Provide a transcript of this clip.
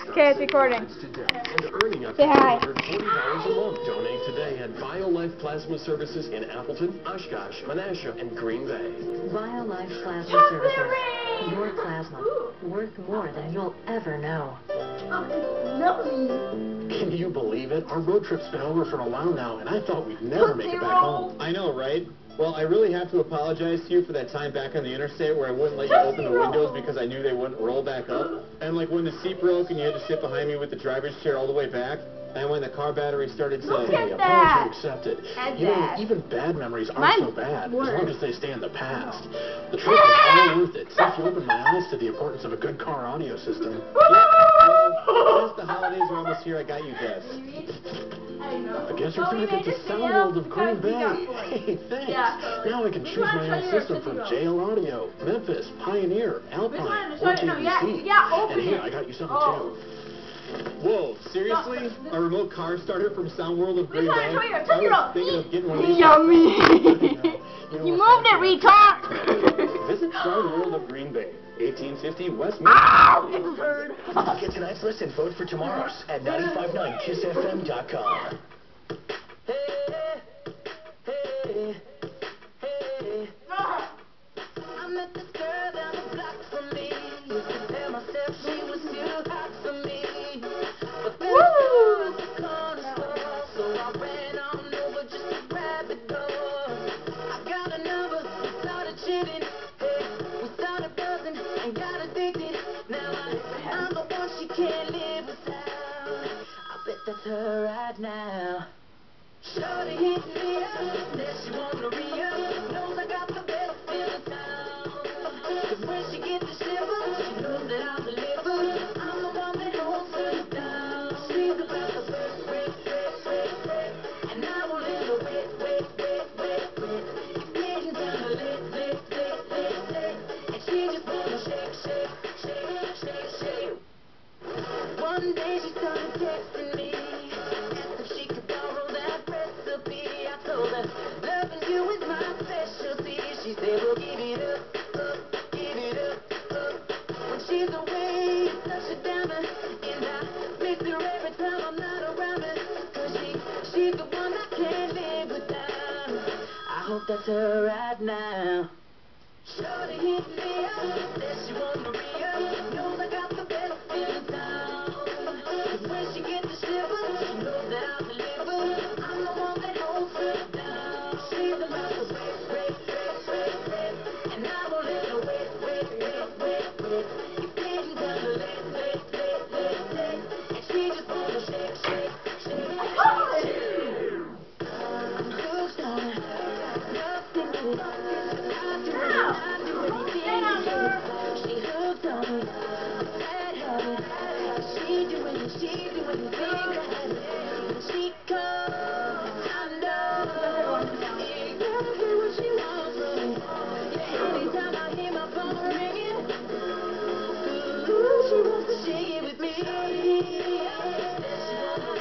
Okay, it's recording. And earning up to Say hi. $240 a month. Donate today at BioLife Plasma Services in Appleton, Oshkosh, Menasha, and Green Bay. BioLife Plasma Services. Your plasma. Worth more than you'll ever know. Can you believe it? Our road trip's been over for a while now, and I thought we'd never make it back home. I know, right? Well, I really have to apologize to you for that time back on the interstate where I wouldn't let you open the windows because I knew they wouldn't roll back up. And like when the seat broke and you had to sit behind me with the driver's chair all the way back. And when the car battery started saying, Hey, apology accepted. You know, even bad memories aren't so bad, as long as they stay in the past. The trip was all worth it, since you opened my eyes to the importance of a good car audio system. Well, since the holidays are almost here, I got you this. I guess you're connected to Sound World of Green Bay. Hey, thanks. Now I can choose my own system from JL Audio, Memphis, Pioneer, Alpine, or JVC. And here, I got you something too. Whoa, seriously? A remote car starter from Sound World of Green Bay? I was thinking of getting one of these. Yummy! You moved it, retard! Visit Sound World of Green Bay, 1850 West Main. Ow! Get tonight's list and vote for tomorrow's at 959kissfm.com. I met this girl down the block from me. Used to tell myself she was too hot for me. But then I was the corner store, so I ran on over just to grab the door. I got a number, we started chitting. Hey, we started buzzing and got addicted. Now I'm the one she can't live without. I bet that's her right now. Shorty hit me up, said she wanna re-up. Knows I got the best in the town. 'Cause when she gets the shiver, she knows that I'll deliver. I'm the one that holds her down. She's about to wet, and I won't let her wet. It's getting kinda lit. And she just wanna shake. One day she started texting me, asked if she could borrow that recipe. I told her, loving you is my specialty. She said, well, give it up. When she's away, it's such a downer, and I miss her every time I'm not around her. 'Cause she's the one I can't live without. I hope that's her right now. Shorty hit me up, said she wanna re-up. Knows I got the best in town. 'Cause when she gets the shiver, she knows that I'll deliver. I'm the one that holds her down. She's about to wet, and I won't let her wet. It's getting kinda lit, and she just wanna shake. I'm hooked on her, nothing but it. I do anything. She hooked on me, bad habit. She doing anything right. When she comes, I know exactly what she wants from me. Yeah, anytime I hear my phone ringing, ooh, she wants to shake it with me. She wants